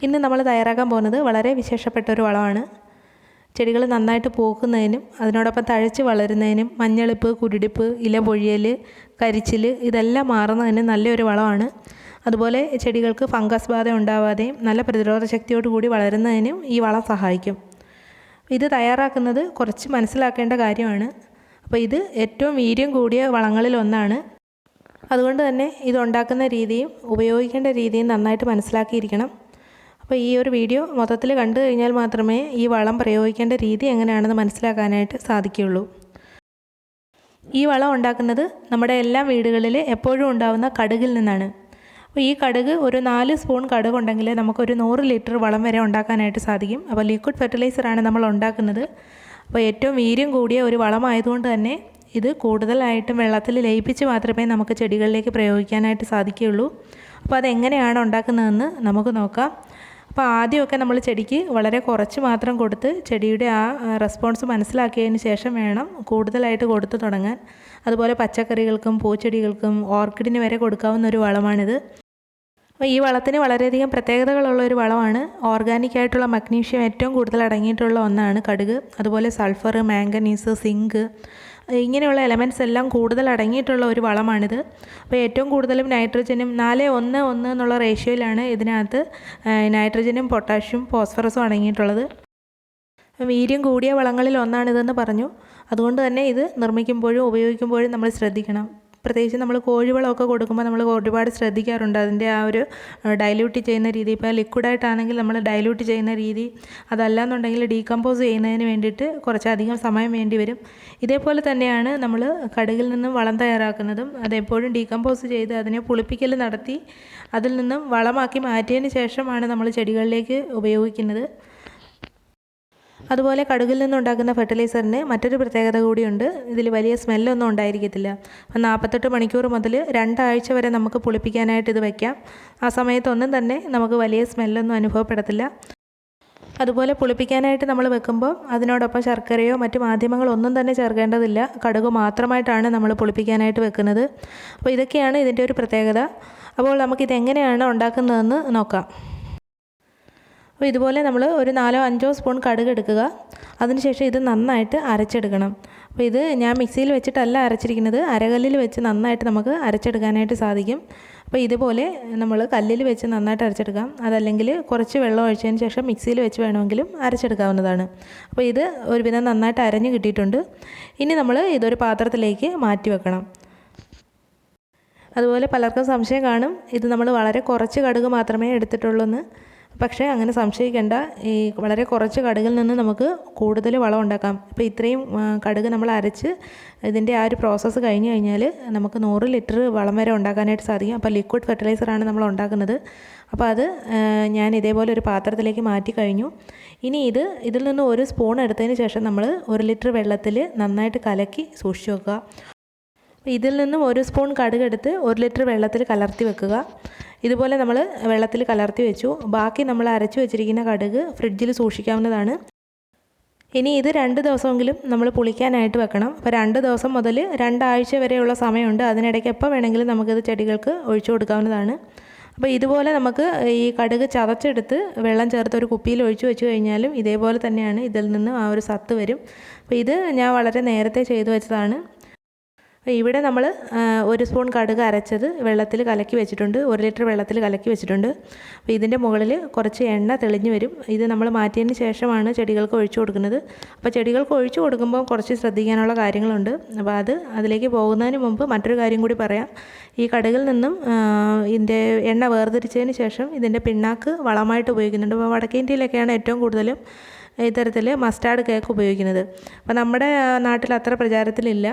ഇന്ന് നമ്മൾ തയ്യാറാക്കാൻ പോകുന്നത് വളരെ വിശേഷപ്പെട്ട ഒരു വളമാണ്. ചെടികൾ നന്നായിട്ട് പൂക്കുന്നതിനും അതിനോടൊപ്പം തഴച്ച് വളരുന്നതിനും മഞ്ഞളിപ്പ്, കുരുടിപ്പ്, ഇല പൊഴിയൽ, കരിച്ചിൽ ഇതെല്ലാം മാറുന്നതിന് നല്ലൊരു വളമാണ്. അതുപോലെ ചെടികൾക്ക് ഫംഗസ് ബാധ ഉണ്ടാവാതെയും നല്ല പ്രതിരോധ ശക്തിയോട് കൂടി വളരുന്നതിനും ഈ വളം സഹായിക്കും. ഇത് തയ്യാറാക്കുന്നത് കുറച്ച് മനസ്സിലാക്കേണ്ട കാര്യമാണ്. അപ്പോൾ ഇത് ഏറ്റവും വീര്യം കൂടിയ വളങ്ങളിൽ ഒന്നാണ്. അതുകൊണ്ട് തന്നെ ഇതുണ്ടാക്കുന്ന രീതിയും ഉപയോഗിക്കേണ്ട രീതിയും നന്നായിട്ട് മനസ്സിലാക്കിയിരിക്കണം. അപ്പോൾ ഈ ഒരു വീഡിയോ മൊത്തത്തിൽ കണ്ടു കഴിഞ്ഞാൽ മാത്രമേ ഈ വളം പ്രയോഗിക്കേണ്ട രീതി എങ്ങനെയാണെന്ന് മനസ്സിലാക്കാനായിട്ട് സാധിക്കുകയുള്ളൂ. ഈ വളം ഉണ്ടാക്കുന്നത് നമ്മുടെ എല്ലാ വീടുകളിൽ എപ്പോഴും ഉണ്ടാകുന്ന കടുകിൽ നിന്നാണ്. അപ്പോൾ ഈ കടുക് ഒരു 4 സ്പൂൺ കടുക് ഉണ്ടെങ്കിൽ നമുക്കൊരു 100 ലിറ്റർ വളം വരെ ഉണ്ടാക്കാനായിട്ട് സാധിക്കും. അപ്പോൾ ലിക്വിഡ് ഫെർട്ടിലൈസറാണ് നമ്മൾ ഉണ്ടാക്കുന്നത്. അപ്പോൾ ഏറ്റവും വീര്യം കൂടിയ ഒരു വളമായതുകൊണ്ട് തന്നെ ഇത് കൂടുതലായിട്ടും വെള്ളത്തിൽ ലയിപ്പിച്ച് മാത്രമേ നമുക്ക് ചെടികളിലേക്ക് പ്രയോഗിക്കാനായിട്ട് സാധിക്കുകയുള്ളൂ. അപ്പോൾ അതെങ്ങനെയാണ് ഉണ്ടാക്കുന്നതെന്ന് നമുക്ക് നോക്കാം. അപ്പോൾ ആദ്യമൊക്കെ നമ്മൾ ചെടിക്ക് വളരെ കുറച്ച് മാത്രം കൊടുത്ത് ചെടിയുടെ ആ റെസ്പോൺസ് മനസ്സിലാക്കിയതിന് ശേഷം വേണം കൂടുതലായിട്ട് കൊടുത്തു തുടങ്ങാൻ. അതുപോലെ പച്ചക്കറികൾക്കും പൂച്ചെടികൾക്കും ഓർക്കിഡിന് വരെ കൊടുക്കാവുന്ന ഒരു വളമാണിത്. അപ്പോൾ ഈ വളത്തിന് വളരെയധികം പ്രത്യേകതകളുള്ള ഒരു വളമാണ്. ഓർഗാനിക്കായിട്ടുള്ള മഗ്നീഷ്യം ഏറ്റവും കൂടുതൽ അടങ്ങിയിട്ടുള്ള ഒന്നാണ് കടുക്. അതുപോലെ സൾഫർ, മാംഗനീസ്, സിങ്ക് ഇങ്ങനെയുള്ള എലമെൻറ്റ്സ് എല്ലാം കൂടുതൽ അടങ്ങിയിട്ടുള്ള ഒരു വളമാണിത്. അപ്പോൾ ഏറ്റവും കൂടുതലും നൈട്രജനും 4:1:1 എന്നുള്ള റേഷ്യോയിലാണ് ഇതിനകത്ത് നൈട്രജനും പൊട്ടാഷ്യം, ഫോസ്ഫറസും അടങ്ങിയിട്ടുള്ളത്. വീര്യം കൂടിയ വളങ്ങളിൽ ഒന്നാണിതെന്ന് പറഞ്ഞു. അതുകൊണ്ട് തന്നെ ഇത് നിർമ്മിക്കുമ്പോഴും ഉപയോഗിക്കുമ്പോഴും നമ്മൾ ശ്രദ്ധിക്കണം. പ്രത്യേകിച്ച് നമ്മൾ കോഴിവളമൊക്കെ കൊടുക്കുമ്പോൾ നമ്മൾ ഒരുപാട് ശ്രദ്ധിക്കാറുണ്ട് അതിൻ്റെ ആ ഒരു ഡൈല്യൂട്ട് ചെയ്യുന്ന രീതി. ഇപ്പോൾ ലിക്വിഡായിട്ടാണെങ്കിൽ നമ്മൾ ഡൈല്യൂട്ട് ചെയ്യുന്ന രീതി, അതല്ലാന്നുണ്ടെങ്കിൽ ഡീകമ്പോസ് ചെയ്യുന്നതിന് വേണ്ടിയിട്ട് കുറച്ചധികം സമയം വേണ്ടി വരും. ഇതേപോലെ തന്നെയാണ് നമ്മൾ കടുകിൽ നിന്നും വളം തയ്യാറാക്കുന്നതും. അതെപ്പോഴും ഡീകമ്പോസ് ചെയ്ത് അതിനെ പുളിപ്പിക്കൽ നടത്തി അതിൽ നിന്നും വളമാക്കി മാറ്റിയതിന് ശേഷമാണ് നമ്മൾ ചെടികളിലേക്ക് ഉപയോഗിക്കുന്നത്. അതുപോലെ കടുകിൽ നിന്നുണ്ടാക്കുന്ന ഫെർട്ടിലൈസറിന് മറ്റൊരു പ്രത്യേകത കൂടിയുണ്ട്. ഇതിൽ വലിയ സ്മെല്ലൊന്നും ഉണ്ടായിരിക്കത്തില്ല. 48 മണിക്കൂർ മുതൽ 2 ആഴ്ച വരെ നമുക്ക് പുളിപ്പിക്കാനായിട്ട് ഇത് വയ്ക്കാം. ആ സമയത്തൊന്നും തന്നെ നമുക്ക് വലിയ സ്മെല്ലൊന്നും അനുഭവപ്പെടത്തില്ല. അതുപോലെ പുളിപ്പിക്കാനായിട്ട് നമ്മൾ വെക്കുമ്പോൾ അതിനോടൊപ്പം ശർക്കരയോ മറ്റു മാധ്യമങ്ങളോ ഒന്നും തന്നെ ചേർക്കേണ്ടതില്ല. കടുക് മാത്രമായിട്ടാണ് നമ്മൾ പുളിപ്പിക്കാനായിട്ട് വെക്കുന്നത്. അപ്പോൾ ഇതൊക്കെയാണ് ഇതിൻ്റെ ഒരു പ്രത്യേകത. അപ്പോൾ നമുക്കിതെങ്ങനെയാണ് ഉണ്ടാക്കുന്നതെന്ന് നോക്കാം. അപ്പോൾ ഇതുപോലെ നമ്മൾ ഒരു 4-5 സ്പൂൺ കടുക് എടുക്കുക. അതിനുശേഷം ഇത് നന്നായിട്ട് അരച്ചെടുക്കണം. അപ്പോൾ ഇത് ഞാൻ മിക്സിയിൽ വെച്ചിട്ടല്ല അരച്ചിരിക്കുന്നത്, അരകല്ലിൽ വെച്ച് നന്നായിട്ട് നമുക്ക് അരച്ചെടുക്കാനായിട്ട് സാധിക്കും. അപ്പോൾ ഇതുപോലെ നമ്മൾ കല്ലിൽ വെച്ച് നന്നായിട്ട് അരച്ചെടുക്കാം. അതല്ലെങ്കിൽ കുറച്ച് വെള്ളം ഒഴിച്ചതിന് ശേഷം മിക്സിയിൽ വെച്ച് വേണമെങ്കിലും അരച്ചെടുക്കാവുന്നതാണ്. അപ്പോൾ ഇത് ഒരുവിധം നന്നായിട്ട് അരഞ്ഞ് കിട്ടിയിട്ടുണ്ട്. ഇനി നമ്മൾ ഇതൊരു പാത്രത്തിലേക്ക് മാറ്റി വെക്കണം. അതുപോലെ പലർക്കും സംശയം കാണും, ഇത് നമ്മൾ വളരെ കുറച്ച് കടുക് മാത്രമേ എടുത്തിട്ടുള്ളൂ എന്ന്. പക്ഷേ അങ്ങനെ സംശയിക്കേണ്ട. ഈ വളരെ കുറച്ച് കടുകിൽ നിന്ന് നമുക്ക് കൂടുതൽ വളം ഉണ്ടാക്കാം. ഇപ്പോൾ ഇത്രയും കടുക് നമ്മൾ അരച്ച് ഇതിൻ്റെ ആ ഒരു പ്രോസസ്സ് കഴിഞ്ഞ് കഴിഞ്ഞാൽ നമുക്ക് 100 ലിറ്റർ വളം വരെ ഉണ്ടാക്കാനായിട്ട് സാധിക്കും. അപ്പോൾ ലിക്വിഡ് ഫെർട്ടിലൈസറാണ് നമ്മൾ ഉണ്ടാക്കുന്നത്. അപ്പോൾ അത് ഞാൻ ഇതേപോലെ ഒരു പാത്രത്തിലേക്ക് മാറ്റി കഴിഞ്ഞു. ഇനി ഇതിൽ നിന്ന് 1 സ്പൂൺ എടുത്തതിന് ശേഷം നമ്മൾ 1 ലിറ്റർ വെള്ളത്തിൽ നന്നായിട്ട് കലക്കി സൂക്ഷിച്ച് വെക്കുക. ഇതിൽ നിന്നും 1 സ്പൂൺ കടുക് എടുത്ത് 1 ലിറ്റർ വെള്ളത്തിൽ കലർത്തി വെക്കുക. ഇതുപോലെ നമ്മൾ വെള്ളത്തിൽ കലർത്തി വെച്ചു. ബാക്കി നമ്മൾ അരച്ചു വെച്ചിരിക്കുന്ന കടുക് ഫ്രിഡ്ജിൽ സൂക്ഷിക്കാവുന്നതാണ്. ഇനി ഇത് 2 ദിവസമെങ്കിലും നമ്മൾ പുളിക്കാനായിട്ട് വെക്കണം. അപ്പോൾ 2 ദിവസം മുതൽ 2 ആഴ്ച വരെയുള്ള സമയമുണ്ട്. അതിനിടയ്ക്ക് എപ്പോൾ വേണമെങ്കിലും നമുക്കിത് ചെടികൾക്ക് ഒഴിച്ചു കൊടുക്കാവുന്നതാണ്. അപ്പോൾ ഇതുപോലെ നമുക്ക് ഈ കടുക് ചതച്ചെടുത്ത് വെള്ളം ചേർത്ത് ഒരു കുപ്പിയിൽ ഒഴിച്ചു വെച്ച് കഴിഞ്ഞാലും ഇതേപോലെ തന്നെയാണ് ഇതിൽ നിന്ന് ആ ഒരു സത്ത് വരും. അപ്പോൾ ഇത് ഞാൻ വളരെ നേരത്തെ ചെയ്തു വെച്ചതാണ്. ഇവിടെ നമ്മൾ 1 സ്പൂൺ കടുക് അരച്ചത് വെള്ളത്തിൽ കലക്കി വെച്ചിട്ടുണ്ട്. 1 ലിറ്റർ വെള്ളത്തിൽ കലക്കി വെച്ചിട്ടുണ്ട്. അപ്പോൾ ഇതിൻ്റെ മുകളിൽ കുറച്ച് എണ്ണ തെളിഞ്ഞ് വരും. ഇത് നമ്മൾ മാറ്റിയതിന് ശേഷമാണ് ചെടികൾക്ക് ഒഴിച്ചു കൊടുക്കുന്നത്. അപ്പോൾ ചെടികൾക്ക് ഒഴിച്ചു കൊടുക്കുമ്പോൾ കുറച്ച് ശ്രദ്ധിക്കാനുള്ള കാര്യങ്ങളുണ്ട്. അപ്പോൾ അതിലേക്ക് പോകുന്നതിന് മുമ്പ് മറ്റൊരു കാര്യം കൂടി പറയാം. ഈ കടുകിൽ നിന്നും ഇതിൻ്റെ എണ്ണ വേർതിരിച്ചതിന് ശേഷം ഇതിൻ്റെ പിണ്ണാക്ക് വളമായിട്ട് ഉപയോഗിക്കുന്നുണ്ട്. അപ്പോൾ വടക്കേ ഇന്ത്യയിലൊക്കെയാണ് ഏറ്റവും കൂടുതലും ഇത്തരത്തിൽ മസ്റ്റാർഡ് കേക്ക് ഉപയോഗിക്കുന്നത്. അപ്പോൾ നമ്മുടെ നാട്ടിൽ അത്ര പ്രചാരത്തിലില്ല.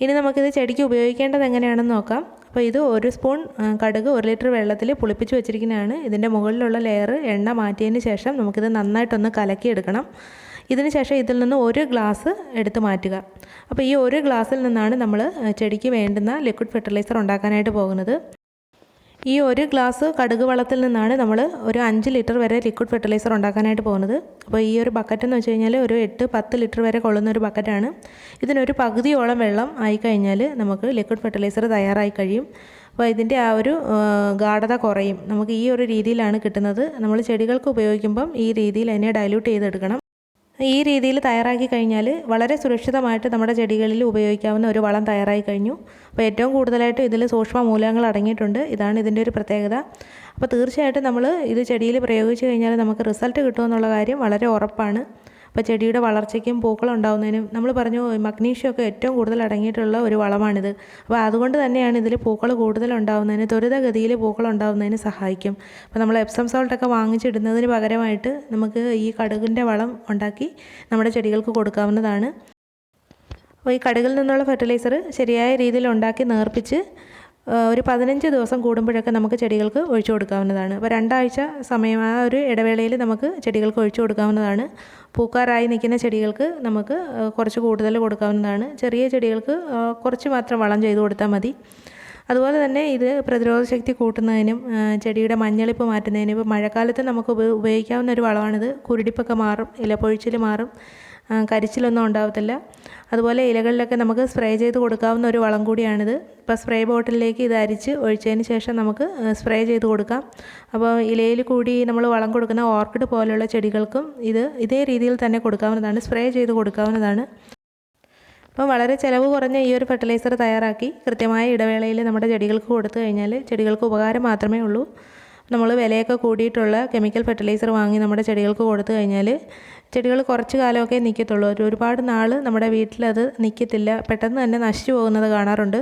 ഇനി നമുക്കിത് ചെടിക്ക് ഉപയോഗിക്കേണ്ടത് എങ്ങനെയാണെന്ന് നോക്കാം. അപ്പോൾ ഇത് 1 സ്പൂൺ കടുക് 1 ലിറ്റർ വെള്ളത്തിൽ പുളിപ്പിച്ച് വെച്ചിരിക്കുന്നതാണ്. ഇതിൻ്റെ മുകളിലുള്ള ലെയർ എണ്ണ മാറ്റിയതിന് ശേഷം നമുക്കിത് നന്നായിട്ടൊന്ന് കലക്കിയെടുക്കണം. ഇതിന് ശേഷം ഇതിൽ നിന്ന് 1 ഗ്ലാസ് എടുത്ത് മാറ്റുക. അപ്പോൾ ഈ 1 ഗ്ലാസ്സിൽ നിന്നാണ് നമ്മൾ ചെടിക്ക് വേണ്ടുന്ന ലിക്വിഡ് ഫെർട്ടിലൈസർ ഉണ്ടാക്കാനായിട്ട് പോകുന്നത്. ഈ 1 ഗ്ലാസ് കടുക് വെള്ളത്തിൽ നിന്നാണ് നമ്മൾ ഒരു 5 ലിറ്റർ വരെ ലിക്വിഡ് ഫെർട്ടിലൈസർ ഉണ്ടാക്കാനായിട്ട് പോകുന്നത്. അപ്പോൾ ഈ ഒരു ബക്കറ്റ് എന്ന് വെച്ച് കഴിഞ്ഞാൽ ഒരു 8-10 ലിറ്റർ വരെ കൊള്ളുന്ന ഒരു ബക്കറ്റാണ്. ഇതിനൊരു പകുതിയോളം വെള്ളം ആയിക്കഴിഞ്ഞാൽ നമുക്ക് ലിക്വിഡ് ഫെർട്ടിലൈസർ തയ്യാറായി കഴിയും. അപ്പോൾ ഇതിൻ്റെ ആ ഒരു ഗാഢത കുറയും. നമുക്ക് ഈ ഒരു രീതിയിലാണ് കിട്ടുന്നത്. നമ്മൾ ചെടികൾക്ക് ഉപയോഗിക്കുമ്പം ഈ രീതിയിൽ അതിനെ ഡൈല്യൂട്ട് ചെയ്തെടുക്കണം. ഈ രീതിയിൽ തയ്യാറാക്കി കഴിഞ്ഞാൽ വളരെ സുരക്ഷിതമായിട്ട് നമ്മുടെ ചെടികളിൽ ഉപയോഗിക്കാവുന്ന ഒരു വളം തയ്യാറായി കഴിഞ്ഞു. അപ്പോൾ ഏറ്റവും കൂടുതലായിട്ട് ഇതിൽ സൂക്ഷ്മ മൂലകങ്ങൾ അടങ്ങിയിട്ടുണ്ട്. ഇതാണ് ഇതിൻ്റെ ഒരു പ്രത്യേകത. അപ്പോൾ തീർച്ചയായിട്ടും നമ്മൾ ഇത് ചെടിയിൽ പ്രയോഗിച്ച് കഴിഞ്ഞാൽ നമുക്ക് റിസൾട്ട് കിട്ടുമെന്നുള്ള കാര്യം വളരെ ഉറപ്പാണ്. അപ്പോൾ ചെടിയുടെ വളർച്ചയ്ക്കും പൂക്കളുണ്ടാകുന്നതിനും നമ്മൾ പറഞ്ഞു മഗ്നീഷ്യമൊക്കെ ഏറ്റവും കൂടുതൽ അടങ്ങിയിട്ടുള്ള ഒരു വളമാണിത്. അപ്പോൾ അതുകൊണ്ട് തന്നെയാണ് ഇതിൽ പൂക്കൾ കൂടുതലുണ്ടാകുന്നതിന്, ത്വരിതഗതിയിൽ പൂക്കളുണ്ടാകുന്നതിന് സഹായിക്കും. അപ്പോൾ നമ്മൾ എപ്സം സോൾട്ടൊക്കെ വാങ്ങിച്ചിടുന്നതിന് പകരമായിട്ട് നമുക്ക് ഈ കടുകിൻ്റെ വളം ഉണ്ടാക്കി നമ്മുടെ ചെടികൾക്ക് കൊടുക്കാവുന്നതാണ്. അപ്പോൾ ഈ കടുകിൽ നിന്നുള്ള ഫെർട്ടിലൈസർ ശരിയായ രീതിയിൽ ഉണ്ടാക്കി നേർപ്പിച്ച് ഒരു 15 ദിവസം കൂടുമ്പോഴൊക്കെ നമുക്ക് ചെടികൾക്ക് ഒഴിച്ചു കൊടുക്കാവുന്നതാണ്. അപ്പോൾ 2 ആഴ്ച സമയം ആ ഒരു ഇടവേളയിൽ നമുക്ക് ചെടികൾക്ക് ഒഴിച്ചു കൊടുക്കാവുന്നതാണ്. പൂക്കാറായി നിൽക്കുന്ന ചെടികൾക്ക് നമുക്ക് കുറച്ച് കൂടുതൽ കൊടുക്കാവുന്നതാണ്. ചെറിയ ചെടികൾക്ക് കുറച്ച് മാത്രം വളം ചെയ്ത് കൊടുത്താൽ മതി. അതുപോലെ തന്നെ ഇത് പ്രതിരോധ ശക്തി കൂട്ടുന്നതിനും ചെടിയുടെ മഞ്ഞളിപ്പ് മാറ്റുന്നതിനും ഇപ്പോൾ മഴക്കാലത്ത് നമുക്ക് ഉപയോഗിക്കാവുന്ന ഒരു വളമാണിത്. കുരുടിപ്പൊക്കെ മാറും, ഇലപ്പൊഴിച്ചിൽ മാറും, കരിച്ചിലൊന്നും ഉണ്ടാകത്തില്ല. അതുപോലെ ഇലകളിലൊക്കെ നമുക്ക് സ്പ്രേ ചെയ്ത് കൊടുക്കാവുന്ന ഒരു വളം കൂടിയാണിത്. ഇപ്പോൾ സ്പ്രേ ബോട്ടിലേക്ക് ഇത് അരിച്ച് ഒഴിച്ചതിന് ശേഷം നമുക്ക് സ്പ്രേ ചെയ്ത് കൊടുക്കാം. അപ്പോൾ ഇലയിൽ കൂടി നമ്മൾ വളം കൊടുക്കുന്ന ഓർക്കിഡ് പോലെയുള്ള ചെടികൾക്കും ഇതേ രീതിയിൽ തന്നെ കൊടുക്കാവുന്നതാണ്, സ്പ്രേ ചെയ്ത് കൊടുക്കാവുന്നതാണ്. അപ്പോൾ വളരെ ചിലവ് കുറഞ്ഞ ഈ ഒരു ഫെർട്ടിലൈസർ തയ്യാറാക്കി കൃത്യമായ ഇടവേളയിൽ നമ്മുടെ ചെടികൾക്ക് കൊടുത്തു കഴിഞ്ഞാൽ ചെടികൾക്ക് ഉപകാരം മാത്രമേ ഉള്ളൂ. നമ്മൾ വിലയൊക്കെ കൂടിയിട്ടുള്ള കെമിക്കൽ ഫെർട്ടിലൈസർ വാങ്ങി നമ്മുടെ ചെടികൾക്ക് കൊടുത്തു കഴിഞ്ഞാൽ ചെടികൾ കുറച്ച് കാലമൊക്കെ നിൽക്കത്തുള്ളൂ. ഒരുപാട് നാൾ നമ്മുടെ വീട്ടിലത് നിൽക്കത്തില്ല, പെട്ടെന്ന് തന്നെ നശിച്ചു പോകുന്നത് കാണാറുണ്ട്.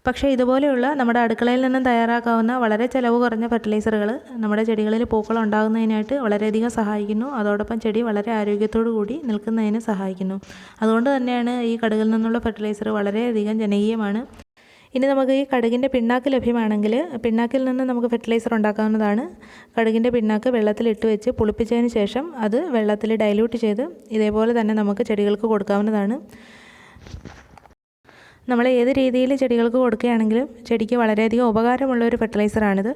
പക്ഷേ ഇതുപോലെയുള്ള നമ്മുടെ അടുക്കളയിൽ നിന്നും തയ്യാറാക്കാവുന്ന വളരെ ചിലവ് കുറഞ്ഞ ഫെർട്ടിലൈസറുകൾ നമ്മുടെ ചെടികളിൽ പൂക്കൾ ഉണ്ടാകുന്നതിനായിട്ട് വളരെയധികം സഹായിക്കുന്നു. അതോടൊപ്പം ചെടി വളരെ ആരോഗ്യത്തോടു കൂടി നിൽക്കുന്നതിന് സഹായിക്കുന്നു. അതുകൊണ്ട് തന്നെയാണ് ഈ കടുകിൽ നിന്നുള്ള ഫെർട്ടിലൈസർ വളരെയധികം ജനകീയമാണ്. ഇനി നമുക്ക് ഈ കടുകിൻ്റെ പിണ്ണാക്ക് ലഭ്യമാണെങ്കിൽ പിണ്ണാക്കിൽ നിന്ന് നമുക്ക് ഫെർട്ടിലൈസർ ഉണ്ടാക്കാവുന്നതാണ്. കടുകിൻ്റെ പിണ്ണാക്ക് വെള്ളത്തിലിട്ട് വെച്ച് പുളിപ്പിച്ചതിന് ശേഷം അത് വെള്ളത്തിൽ ഡൈല്യൂട്ട് ചെയ്ത് ഇതേപോലെ തന്നെ നമുക്ക് ചെടികൾക്ക് കൊടുക്കാവുന്നതാണ്. നമ്മൾ ഏത് രീതിയിൽ ചെടികൾക്ക് കൊടുക്കുകയാണെങ്കിലും ചെടിക്ക് വളരെയധികം ഉപകാരമുള്ള ഒരു ഫെർട്ടിലൈസറാണിത്.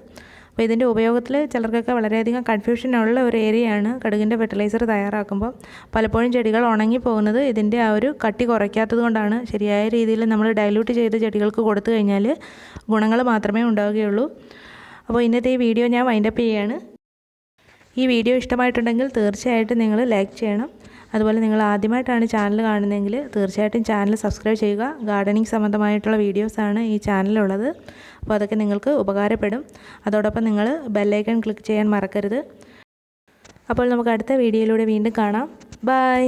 അപ്പോൾ ഇതിൻ്റെ ഉപയോഗത്തിൽ ചിലർക്കൊക്കെ വളരെയധികം കൺഫ്യൂഷനുള്ള ഒരു ഏരിയയാണ് കടുകിൻ്റെ ഫെർട്ടിലൈസർ തയ്യാറാക്കുമ്പോൾ. പലപ്പോഴും ചെടികൾ ഉണങ്ങിപ്പോകുന്നത് ഇതിൻ്റെ ആ ഒരു കട്ടി കുറയ്ക്കാത്തത് കൊണ്ടാണ്. ശരിയായ രീതിയിൽ നമ്മൾ ഡൈല്യൂട്ട് ചെയ്ത് ചെടികൾക്ക് കൊടുത്തു കഴിഞ്ഞാൽ ഗുണങ്ങൾ മാത്രമേ ഉണ്ടാവുകയുള്ളൂ. അപ്പോൾ ഇന്നത്തെ ഈ വീഡിയോ ഞാൻ വൈൻഡപ്പ് ചെയ്യുകയാണ്. ഈ വീഡിയോ ഇഷ്ടമായിട്ടുണ്ടെങ്കിൽ തീർച്ചയായിട്ടും നിങ്ങൾ ലൈക്ക് ചെയ്യണം. അതുപോലെ നിങ്ങൾ ആദ്യമായിട്ടാണ് ചാനൽ കാണുന്നതെങ്കിൽ തീർച്ചയായിട്ടും ചാനൽ സബ്സ്ക്രൈബ് ചെയ്യുക. ഗാർഡനിങ് സംബന്ധമായിട്ടുള്ള വീഡിയോസാണ് ഈ ചാനലുള്ളത്. അപ്പോൾ അതൊക്കെ നിങ്ങൾക്ക് ഉപകാരപ്പെടും. അതോടൊപ്പം നിങ്ങൾ ബെല്ലൈക്കൺ ക്ലിക്ക് ചെയ്യാൻ മറക്കരുത്. അപ്പോൾ നമുക്ക് അടുത്ത വീഡിയോയിലൂടെ വീണ്ടും കാണാം. ബൈ.